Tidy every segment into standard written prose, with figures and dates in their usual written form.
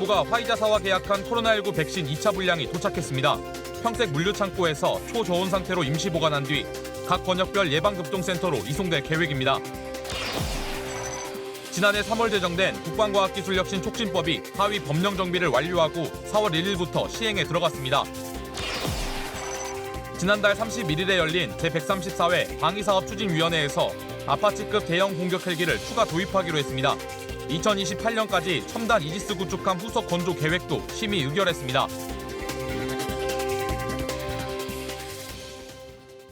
정부가 화이자사와 계약한 코로나19 백신 2차 분량이 도착했습니다. 평택 물류창고에서 초저온 상태로 임시 보관한 뒤 각 권역별 예방접종센터로 이송될 계획입니다. 지난해 3월 제정된 국방과학기술혁신 촉진법이 하위 법령 정비를 완료하고 4월 1일부터 시행에 들어갔습니다. 지난달 31일에 열린 제134회 방위사업추진위원회에서 아파치급 대형 공격 헬기를 추가 도입하기로 했습니다. 2028년까지 첨단 이지스 구축함 후속 건조 계획도 심의 의결했습니다.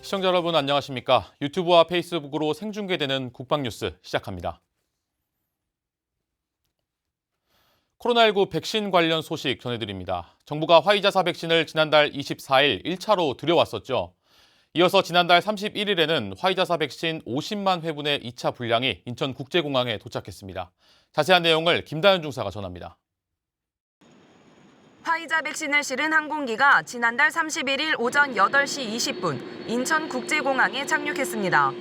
시청자 여러분 안녕하십니까? 유튜브와 페이스북으로 생중계되는 국방뉴스 시작합니다. 코로나19 백신 관련 소식 전해드립니다. 정부가 화이자사 백신을 지난달 24일 1차로 들여왔었죠. 이어서 지난달 31일에는 화이자사 백신 50만 회분의 2차 분량이 인천국제공항에 도착했습니다. 자세한 내용을 김다현 중사가 전합니다. 화이자 백신을 실은 항공기가 지난달 31일 오전 8시 20분 인천국제공항에 착륙했습니다.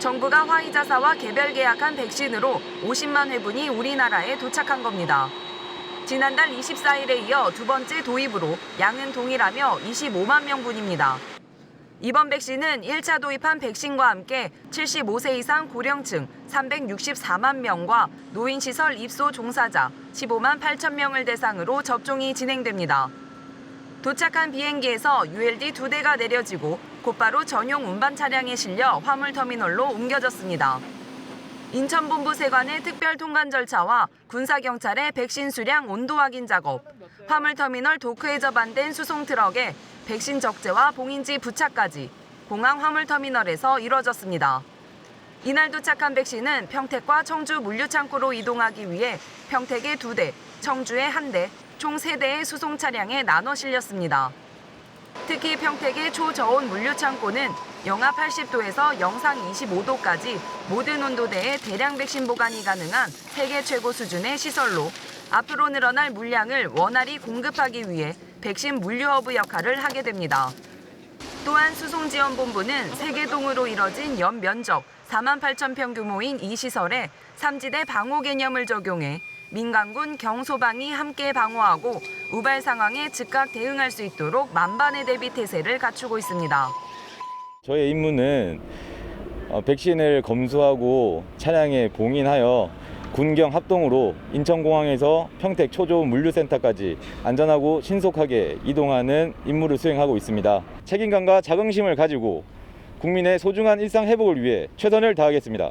정부가 화이자사와 개별 계약한 백신으로 50만 회분이 우리나라에 도착한 겁니다. 지난달 24일에 이어 두 번째 도입으로 양은 동일하며 25만 명분입니다. 이번 백신은 1차 도입한 백신과 함께 75세 이상 고령층 364만 명과 노인시설 입소 종사자 15만 8천 명을 대상으로 접종이 진행됩니다. 도착한 비행기에서 ULD 2대가 내려지고 곧바로 전용 운반 차량에 실려 화물터미널로 옮겨졌습니다. 인천본부 세관의 특별 통관 절차와 군사경찰의 백신 수량 온도 확인 작업, 화물터미널 도크에 접안된 수송 트럭에 백신 적재와 봉인지 부착까지 공항 화물터미널에서 이뤄졌습니다. 이날 도착한 백신은 평택과 청주 물류창고로 이동하기 위해 평택에 2대, 청주에 1대, 총 3대의 수송 차량에 나눠 실렸습니다. 특히 평택의 초저온 물류창고는 영하 80도에서 영상 25도까지 모든 온도대에 대량 백신 보관이 가능한 세계 최고 수준의 시설로 앞으로 늘어날 물량을 원활히 공급하기 위해 백신 물류허브 역할을 하게 됩니다. 또한 수송지원본부는 세계동으로 이뤄진 연면적 4만 8천 평 규모인 이 시설에 3지대 방호 개념을 적용해 민간군 경소방이 함께 방어하고 우발 상황에 즉각 대응할 수 있도록 만반의 대비 태세를 갖추고 있습니다. 저의 임무는 백신을 검수하고 차량에 봉인하여 군경 합동으로 인천공항에서 평택 초저온 물류센터까지 안전하고 신속하게 이동하는 임무를 수행하고 있습니다. 책임감과 자긍심을 가지고 국민의 소중한 일상 회복을 위해 최선을 다하겠습니다.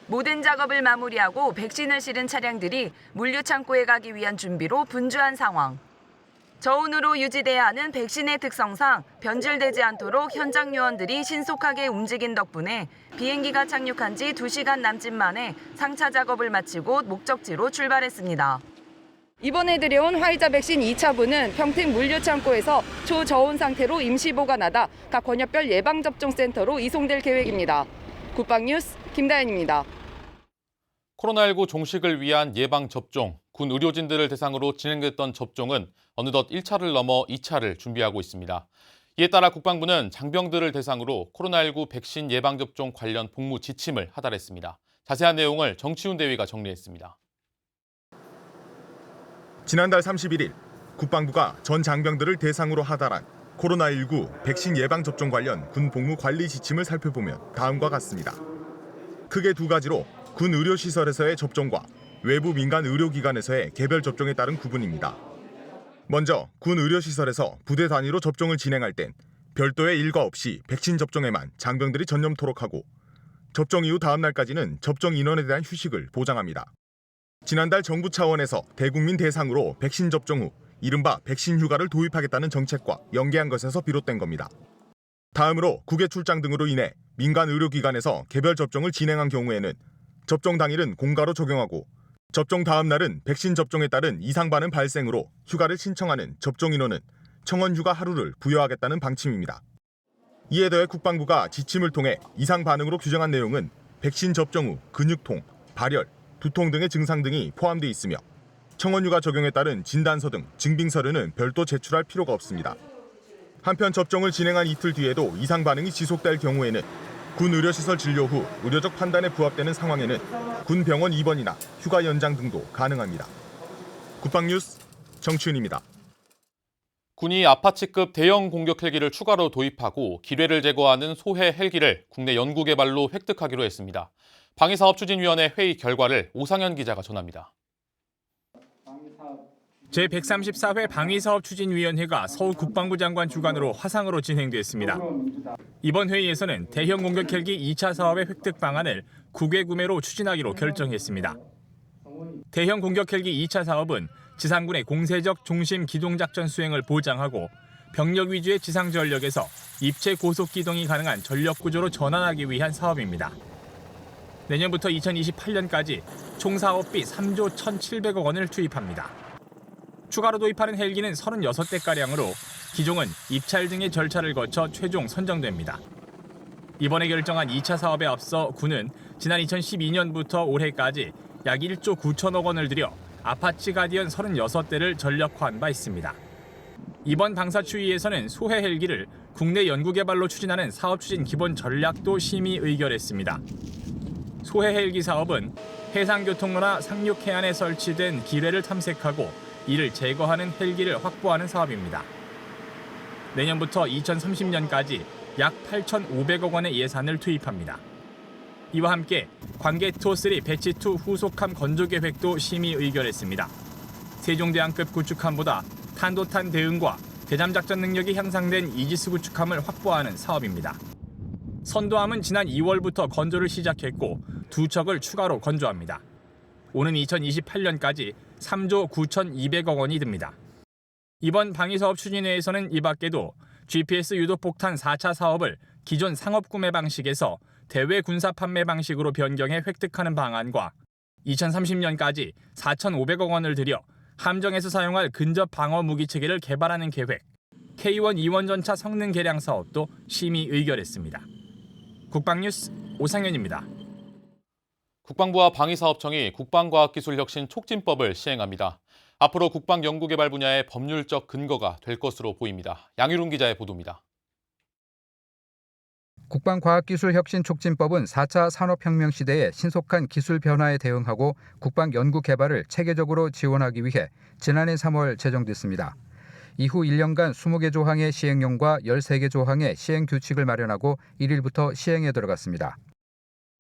모든 작업을 마무리하고 백신을 실은 차량들이 물류창고에 가기 위한 준비로 분주한 상황. 저온으로 유지돼야 하는 백신의 특성상 변질되지 않도록 현장 요원들이 신속하게 움직인 덕분에 비행기가 착륙한 지 2시간 남짓 만에 상차 작업을 마치고 목적지로 출발했습니다. 이번에 들여온 화이자 백신 2차분은 평택 물류창고에서 초저온 상태로 임시 보관하다 각 권역별 예방접종센터로 이송될 계획입니다. 국방뉴스 김다현입니다. 코로나19 종식을 위한 예방접종, 군 의료진들을 대상으로 진행됐던 접종은 어느덧 1차를 넘어 2차를 준비하고 있습니다. 이에 따라 국방부는 장병들을 대상으로 코로나19 백신 예방접종 관련 복무 지침을 하달했습니다. 자세한 내용을 정치훈 대위가 정리했습니다. 지난달 31일 국방부가 전 장병들을 대상으로 하달한 코로나19 백신 예방접종 관련 군 복무 관리 지침을 살펴보면 다음과 같습니다. 크게 두 가지로 군 의료시설에서의 접종과 외부 민간 의료기관에서의 개별 접종에 따른 구분입니다. 먼저 군 의료시설에서 부대 단위로 접종을 진행할 땐 별도의 일과 없이 백신 접종에만 장병들이 전념토록 하고 접종 이후 다음 날까지는 접종 인원에 대한 휴식을 보장합니다. 지난달 정부 차원에서 대국민 대상으로 백신 접종 후 이른바 백신 휴가를 도입하겠다는 정책과 연계한 것에서 비롯된 겁니다. 다음으로 국외 출장 등으로 인해 민간 의료기관에서 개별 접종을 진행한 경우에는 접종 당일은 공가로 적용하고 접종 다음 날은 백신 접종에 따른 이상 반응 발생으로 휴가를 신청하는 접종 인원은 청원 휴가 하루를 부여하겠다는 방침입니다. 이에 더해 국방부가 지침을 통해 이상 반응으로 규정한 내용은 백신 접종 후 근육통, 발열, 두통 등의 증상 등이 포함되어 있으며 청원 휴가 적용에 따른 진단서 등 증빙 서류는 별도 제출할 필요가 없습니다. 한편 접종을 진행한 이틀 뒤에도 이상 반응이 지속될 경우에는 군 의료시설 진료 후 의료적 판단에 부합되는 상황에는 군 병원 입원이나 휴가 연장 등도 가능합니다. 국방뉴스 정치윤입니다. 군이 아파치급 대형 공격 헬기를 추가로 도입하고 기뢰를 제거하는 소해 헬기를 국내 연구개발로 획득하기로 했습니다. 방위사업추진위원회 회의 결과를 오상현 기자가 전합니다. 제134회 방위사업추진위원회가 서울 국방부 장관 주관으로 화상으로 진행됐습니다. 이번 회의에서는 대형 공격 헬기 2차 사업의 획득 방안을 국외 구매로 추진하기로 결정했습니다. 대형 공격 헬기 2차 사업은 지상군의 공세적 중심 기동작전 수행을 보장하고 병력 위주의 지상 전력에서 입체 고속 기동이 가능한 전력 구조로 전환하기 위한 사업입니다. 내년부터 2028년까지 총 사업비 3조 1,700억 원을 투입합니다. 추가로 도입하는 헬기는 36대가량으로 기종은 입찰 등의 절차를 거쳐 최종 선정됩니다. 이번에 결정한 2차 사업에 앞서 군은 지난 2012년부터 올해까지 약 1조 9천억 원을 들여 아파치 가디언 36대를 전력화한 바 있습니다. 이번 방사추위에서는 소해 헬기를 국내 연구개발로 추진하는 사업추진 기본 전략도 심의 의결했습니다. 소해 헬기 사업은 해상교통로나 상륙해안에 설치된 기뢰를 탐색하고 이를 제거하는 헬기를 확보하는 사업입니다. 내년부터 2030년까지 약 8,500억 원의 예산을 투입합니다. 이와 함께 관계토3 배치2 후속함 건조 계획도 심의 의결했습니다. 세종대왕급 구축함보다 탄도탄 대응과 대잠작전 능력이 향상된 이지스 구축함을 확보하는 사업입니다. 선도함은 지난 2월부터 건조를 시작했고 2척을 추가로 건조합니다. 오는 2028년까지 3조 9,200억 원이 듭니다. 이번 방위사업 추진회에서는 이 밖에도 GPS 유도폭탄 4차 사업을 기존 상업구매 방식에서 대외 군사 판매 방식으로 변경해 획득하는 방안과 2030년까지 4,500억 원을 들여 함정에서 사용할 근접 방어 무기 체계를 개발하는 계획, K1 이원전차 성능 개량 사업도 심의 의결했습니다. 국방뉴스 오상현입니다. 국방부와 방위사업청이 국방과학기술혁신 촉진법을 시행합니다. 앞으로 국방연구개발 분야의 법률적 근거가 될 것으로 보입니다. 양유룡 기자의 보도입니다. 국방과학기술혁신촉진법은 4차 산업혁명 시대의 신속한 기술 변화에 대응하고 국방연구개발을 체계적으로 지원하기 위해 지난해 3월 제정됐습니다. 이후 1년간 20개 조항의 시행령과 13개 조항의 시행규칙을 마련하고 1일부터 시행에 들어갔습니다.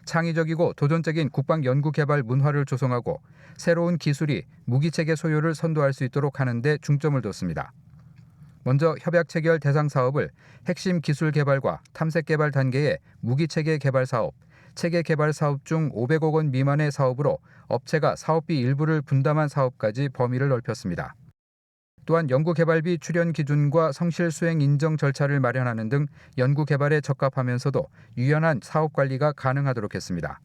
창의적이고 도전적인 국방연구개발 문화를 조성하고 새로운 기술이 무기체계 소유를 선도할 수 있도록 하는 데 중점을 뒀습니다. 먼저 협약체결 대상 사업을 핵심 기술 개발과 탐색 개발 단계의 무기체계 개발 사업, 체계 개발 사업 중 500억 원 미만의 사업으로 업체가 사업비 일부를 분담한 사업까지 범위를 넓혔습니다. 또한 연구개발비 출연 기준과 성실 수행 인정 절차를 마련하는 등 연구개발에 적합하면서도 유연한 사업 관리가 가능하도록 했습니다.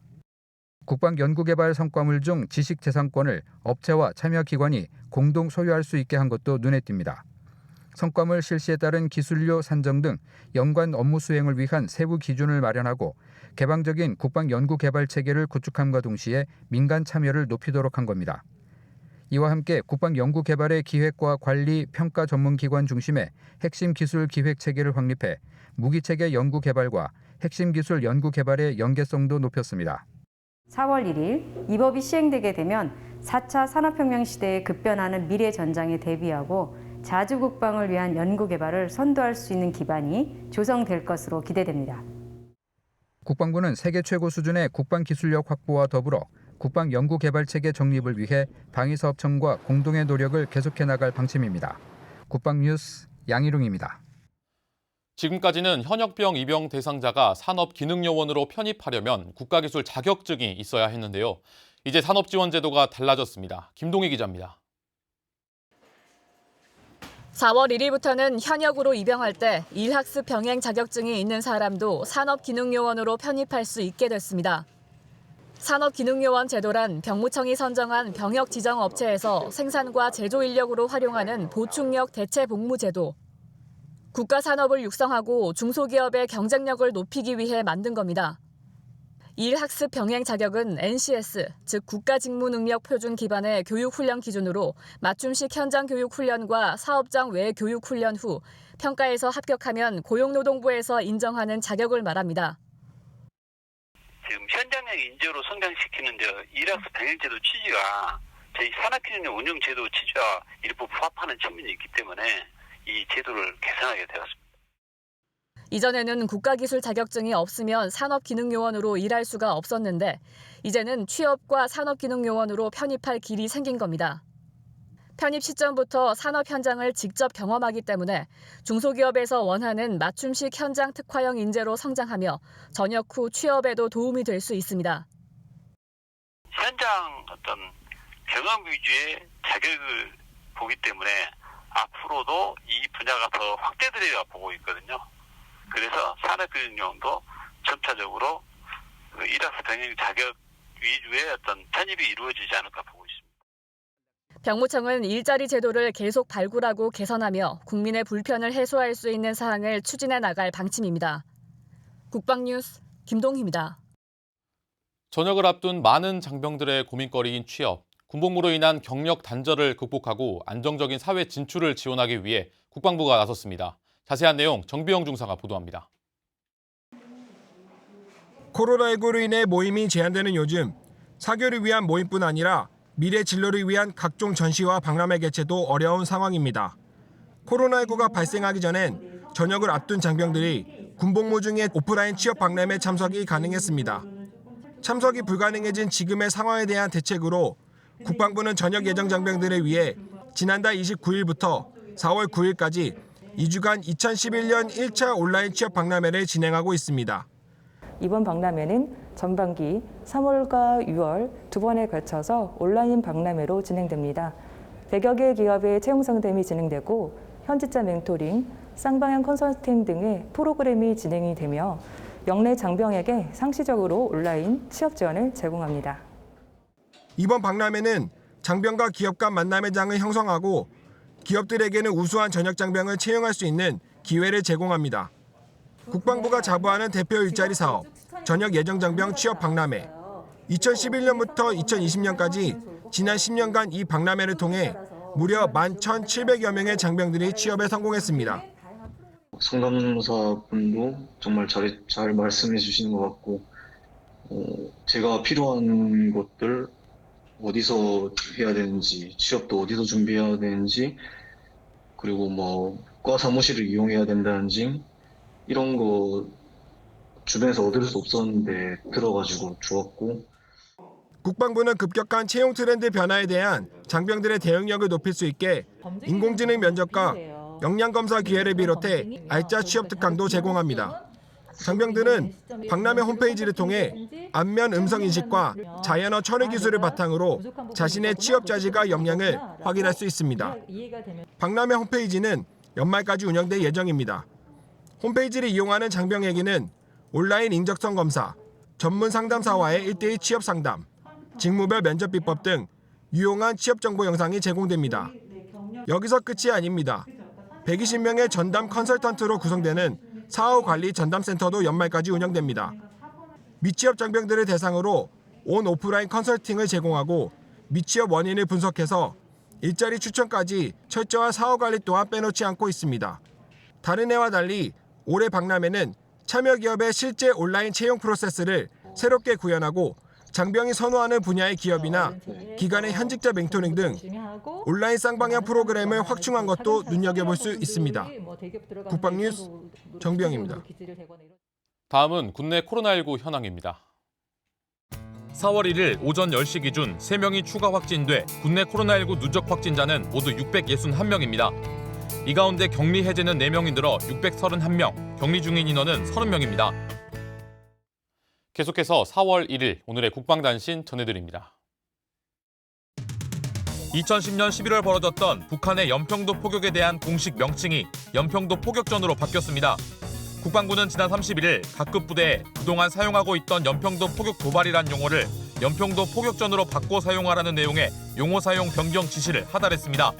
국방연구개발 성과물 중 지식재산권을 업체와 참여기관이 공동 소유할 수 있게 한 것도 눈에 띕니다. 성과물 실시에 따른 기술료 산정 등 연관 업무 수행을 위한 세부 기준을 마련하고 개방적인 국방연구개발 체계를 구축함과 동시에 민간 참여를 높이도록 한 겁니다. 이와 함께 국방연구개발의 기획과 관리, 평가 전문기관 중심의 핵심 기술 기획 체계를 확립해 무기체계 연구개발과 핵심 기술 연구개발의 연계성도 높였습니다. 4월 1일 이 법이 시행되게 되면 4차 산업혁명 시대에 급변하는 미래 전장에 대비하고 자주국방을 위한 연구개발을 선도할 수 있는 기반이 조성될 것으로 기대됩니다. 국방부는 세계 최고 수준의 국방기술력 확보와 더불어 국방연구개발체계 정립을 위해 방위사업청과 공동의 노력을 계속해 나갈 방침입니다. 국방뉴스 양희룡입니다. 지금까지는 현역병 입영 대상자가 산업기능요원으로 편입하려면 국가기술 자격증이 있어야 했는데요. 이제 산업지원제도가 달라졌습니다. 김동희 기자입니다. 4월 1일부터는 현역으로 입영할 때 일학습 병행 자격증이 있는 사람도 산업기능요원으로 편입할 수 있게 됐습니다. 산업기능요원 제도란 병무청이 선정한 병역 지정 업체에서 생산과 제조 인력으로 활용하는 보충력 대체 복무 제도. 국가 산업을 육성하고 중소기업의 경쟁력을 높이기 위해 만든 겁니다. 일학습 병행 자격은 NCS, 즉 국가직무능력 표준 기반의 교육훈련 기준으로 맞춤식 현장 교육훈련과 사업장 외 교육훈련 후 평가에서 합격하면 고용노동부에서 인정하는 자격을 말합니다. 지금 현장형 인재로 성장시키는 일학습 병행제도 취지가 저희 산업기능용 운영 제도 취지와 일부 부합하는 측면이 있기 때문에 이 제도를 개선하게 되었습니다. 이전에는 국가기술 자격증이 없으면 산업기능요원으로 일할 수가 없었는데 이제는 취업과 산업기능요원으로 편입할 길이 생긴 겁니다. 편입 시점부터 산업 현장을 직접 경험하기 때문에 중소기업에서 원하는 맞춤식 현장 특화형 인재로 성장하며 전역 후 취업에도 도움이 될 수 있습니다. 현장 어떤 경험 위주의 자격을 보기 때문에 앞으로도 이 분야가 더 확대되리라 보고 있거든요. 그래서 산업기능요원도 점차적으로 일학습 병행 자격 위주의 어떤 편입이 이루어지지 않을까 보고 있습니다. 병무청은 일자리 제도를 계속 발굴하고 개선하며 국민의 불편을 해소할 수 있는 사항을 추진해 나갈 방침입니다. 국방뉴스 김동희입니다. 전역을 앞둔 많은 장병들의 고민거리인 취업, 군복무로 인한 경력 단절을 극복하고 안정적인 사회 진출을 지원하기 위해 국방부가 나섰습니다. 자세한 내용 정비영 중사가 보도합니다. 코로나19로 인해 모임이 제한되는 요즘 사교를 위한 모임뿐 아니라 미래 진로를 위한 각종 전시와 박람회 개최도 어려운 상황입니다. 코로나19가 발생하기 전엔 전역을 앞둔 장병들이 군복무 중에 오프라인 취업 박람회 참석이 가능했습니다. 참석이 불가능해진 지금의 상황에 대한 대책으로 국방부는 전역 예정 장병들을 위해 지난달 29일부터 4월 9일까지 2주간 2011년 1차 온라인 취업 박람회를 진행하고 있습니다. 이번 박람회는 전반기 3월과 6월 두 번에 걸쳐서 온라인 박람회로 진행됩니다. 100여 개 기업의 채용 상담이 진행되고 현지자 멘토링, 쌍방향 컨설팅 등의 프로그램이 진행이 되며 영내 장병에게 상시적으로 온라인 취업 지원을 제공합니다. 이번 박람회는 장병과 기업 간 만남의 장을 형성하고 기업들에게는 우수한 전역 장병을 채용할 수 있는 기회를 제공합니다. 국방부가 자부하는 대표 일자리 사업, 전역 예정 장병 취업 박람회. 2011년부터 2020년까지 지난 10년간 이 박람회를 통해 무려 11,700여 명의 장병들이 취업에 성공했습니다. 상담사분도 정말 잘 말씀해 주시는 것 같고 제가 필요한 것들 어디서 해야 되는지, 취업도 어디서 준비해야 되는지, 그리고 과 사무실을 이용해야 된다는지 이런 거 주변에서 얻을 수 없었는데 들어가지고 좋았고. 국방부는 급격한 채용 트렌드 변화에 대한 장병들의 대응력을 높일 수 있게 인공지능 면접과 역량검사 기회를 비롯해 알짜 취업 특강도 제공합니다. 장병들은 박람회 홈페이지를 통해 안면 음성 인식과 자연어 처리 기술을 바탕으로 자신의 취업 자질과 역량을 확인할 수 있습니다. 박람회 홈페이지는 연말까지 운영될 예정입니다. 홈페이지를 이용하는 장병에게는 온라인 인적성 검사, 전문 상담사와의 1:1 취업 상담, 직무별 면접 비법 등 유용한 취업 정보 영상이 제공됩니다. 여기서 끝이 아닙니다. 120명의 전담 컨설턴트로 구성되는 사후 관리 전담센터도 연말까지 운영됩니다. 미취업 장병들을 대상으로 온 오프라인 컨설팅을 제공하고 미취업 원인을 분석해서 일자리 추천까지 철저한 사후 관리 또한 빼놓지 않고 있습니다. 다른 해와 달리 올해 박람회는 참여 기업의 실제 온라인 채용 프로세스를 새롭게 구현하고 장병이 선호하는 분야의 기업이나 기관의 현직자 멘토링 등 온라인 쌍방향 프로그램을 확충한 것도 눈여겨볼 수 있습니다. 국방뉴스 정비영입니다. 다음은 국내 코로나19 현황입니다. 4월 1일 오전 10시 기준 3명이 추가 확진돼 국내 코로나19 누적 확진자는 모두 661명입니다. 이 가운데 격리 해제는 4명이 늘어 631명, 격리 중인 인원은 30명입니다. 계속해서 4월 1일 오늘의 국방단신 전해드립니다. 2010년 11월 벌어졌던 북한의 연평도 포격에 대한 공식 명칭이 연평도 포격전으로 바뀌었습니다. 국방부는 지난 31일 각급 부대에 그동안 사용하고 있던 연평도 포격 도발이란 용어를 연평도 포격전으로 바꿔 사용하라는 내용의 용어 사용 변경 지시를 하달했습니다.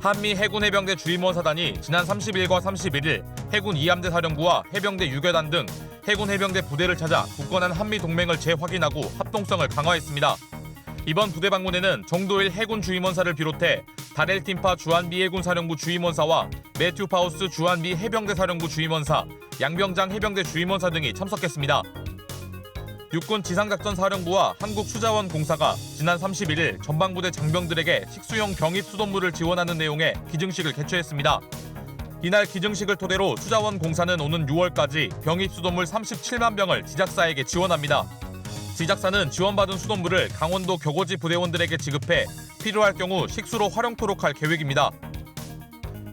한미 해군 해병대 주임원 사단이 지난 30일과 31일 해군 2함대 사령부와 해병대 유교단 등 해군 해병대 부대를 찾아 굳건한 한미 동맹을 재확인하고 합동성을 강화했습니다. 이번 부대 방문에는 정도일 해군 주임원사를 비롯해 다렐 팀파 주한미 해군 사령부 주임원사와 매튜 파우스 주한미 해병대 사령부 주임원사, 양병장 해병대 주임원사 등이 참석했습니다. 육군 지상작전사령부와 한국수자원공사가 지난 31일 전방부대 장병들에게 식수용 병입 수돗물을 지원하는 내용의 기증식을 개최했습니다. 이날 기증식을 토대로 수자원공사는 오는 6월까지 병입 수돗물 37만 병을 지작사에게 지원합니다. 지작사는 지원받은 수돗물을 강원도 격오지 부대원들에게 지급해 필요할 경우 식수로 활용토록 할 계획입니다.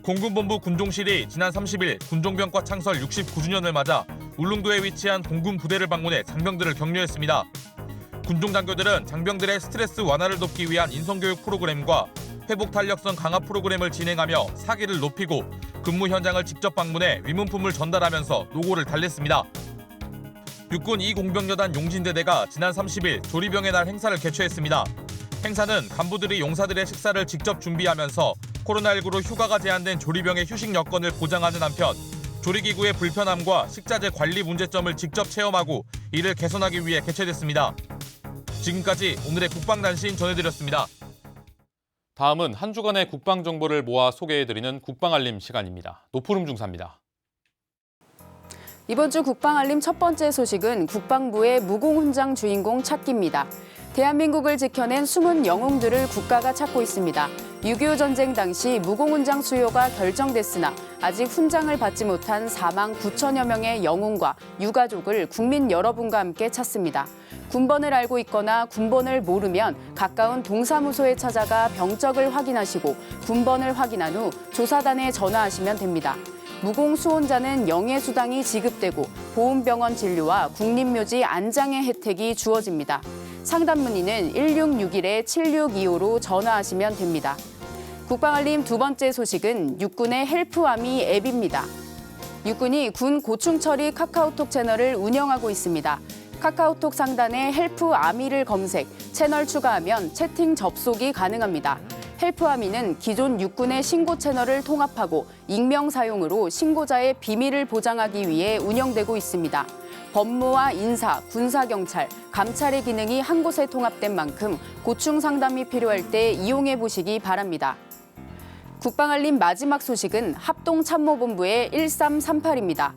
공군본부 군종실이 지난 30일 군종병과 창설 69주년을 맞아 울릉도에 위치한 공군 부대를 방문해 장병들을 격려했습니다. 군종 장교들은 장병들의 스트레스 완화를 돕기 위한 인성교육 프로그램과 회복 탄력성 강화 프로그램을 진행하며 사기를 높이고 근무 현장을 직접 방문해 위문품을 전달하면서 노고를 달랬습니다. 육군 2공병여단 용진대대가 지난 30일 조리병의 날 행사를 개최했습니다. 행사는 간부들이 용사들의 식사를 직접 준비하면서 코로나19로 휴가가 제한된 조리병의 휴식 여건을 보장하는 한편 조리기구의 불편함과 식자재 관리 문제점을 직접 체험하고 이를 개선하기 위해 개최됐습니다. 지금까지 오늘의 국방단신 전해드렸습니다. 다음은 한 주간의 국방 정보를 모아 소개해드리는 국방알림 시간입니다. 노푸름 중사입니다. 이번 주 국방알림 첫 번째 소식은 국방부의 무공훈장 주인공 찾기입니다. 대한민국을 지켜낸 숨은 영웅들을 국가가 찾고 있습니다. 6.25 전쟁 당시 무공훈장 수요가 결정됐으나 아직 훈장을 받지 못한 4만 9천여 명의 영웅과 유가족을 국민 여러분과 함께 찾습니다. 군번을 알고 있거나 군번을 모르면 가까운 동사무소에 찾아가 병적을 확인하시고 군번을 확인한 후 조사단에 전화하시면 됩니다. 무공 수혼자는 영예수당이 지급되고 보훈병원 진료와 국립묘지 안장의 혜택이 주어집니다. 상담 문의는 1661-7625로 전화하시면 됩니다. 국방알림 두 번째 소식은 육군의 헬프아미 앱입니다. 육군이 군 고충처리 카카오톡 채널을 운영하고 있습니다. 카카오톡 상단에 헬프아미를 검색, 채널 추가하면 채팅 접속이 가능합니다. 헬프아미는 기존 육군의 신고 채널을 통합하고 익명 사용으로 신고자의 비밀을 보장하기 위해 운영되고 있습니다. 법무와 인사, 군사경찰, 감찰의 기능이 한 곳에 통합된 만큼 고충 상담이 필요할 때 이용해 보시기 바랍니다. 국방알림 마지막 소식은 합동참모본부의 1338입니다.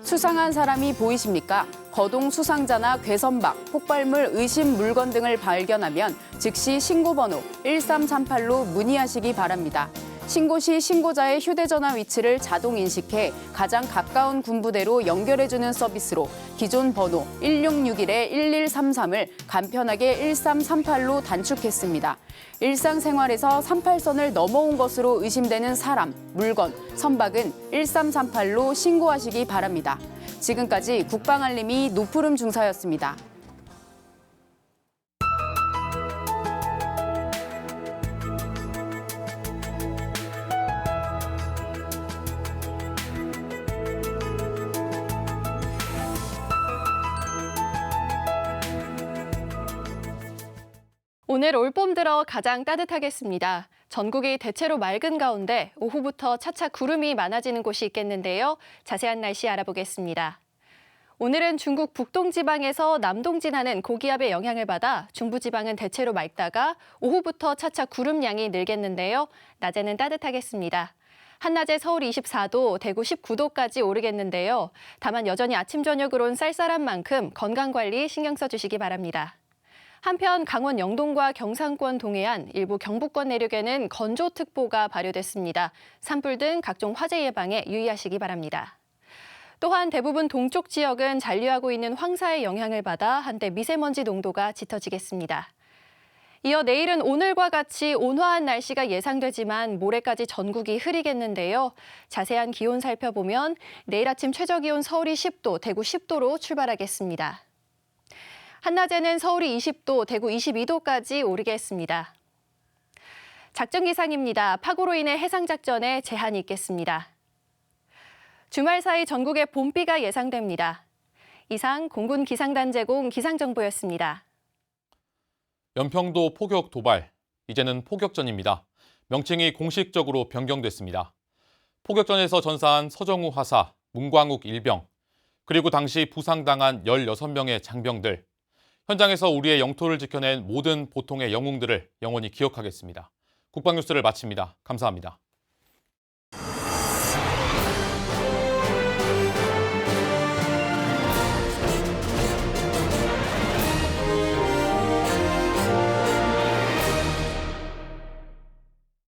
수상한 사람이 보이십니까? 거동 수상자나 괴선박, 폭발물, 의심 물건 등을 발견하면 즉시 신고번호 1338로 문의하시기 바랍니다. 신고 시 신고자의 휴대전화 위치를 자동 인식해 가장 가까운 군부대로 연결해주는 서비스로 기존 번호 1661-1133을 간편하게 1338로 단축했습니다. 일상생활에서 38선을 넘어온 것으로 의심되는 사람, 물건, 선박은 1338로 신고하시기 바랍니다. 지금까지 국방알림이 노푸름 중사였습니다. 오늘 올봄 들어 가장 따뜻하겠습니다. 전국이 대체로 맑은 가운데 오후부터 차차 구름이 많아지는 곳이 있겠는데요. 자세한 날씨 알아보겠습니다. 오늘은 중국 북동지방에서 남동진하는 고기압의 영향을 받아 중부지방은 대체로 맑다가 오후부터 차차 구름량이 늘겠는데요. 낮에는 따뜻하겠습니다. 한낮에 서울 24도, 대구 19도까지 오르겠는데요. 다만 여전히 아침 저녁으론 쌀쌀한 만큼 건강관리 신경 써주시기 바랍니다. 한편 강원 영동과 경상권 동해안, 일부 경북권 내륙에는 건조특보가 발효됐습니다. 산불 등 각종 화재 예방에 유의하시기 바랍니다. 또한 대부분 동쪽 지역은 잔류하고 있는 황사의 영향을 받아 한때 미세먼지 농도가 짙어지겠습니다. 이어 내일은 오늘과 같이 온화한 날씨가 예상되지만 모레까지 전국이 흐리겠는데요. 자세한 기온 살펴보면 내일 아침 최저기온 서울이 10도, 대구 10도로 출발하겠습니다. 한낮에는 서울이 20도, 대구 22도까지 오르겠습니다. 작전 기상입니다. 파고로 인해 해상작전에 제한이 있겠습니다. 주말 사이 전국에 봄비가 예상됩니다. 이상 공군 기상단 제공 기상정보였습니다. 연평도 포격 도발, 이제는 포격전입니다. 명칭이 공식적으로 변경됐습니다. 포격전에서 전사한 서정우 하사, 문광욱 일병, 그리고 당시 부상당한 16명의 장병들, 현장에서 우리의 영토를 지켜낸 모든 보통의 영웅들을 영원히 기억하겠습니다. 국방뉴스를 마칩니다. 감사합니다.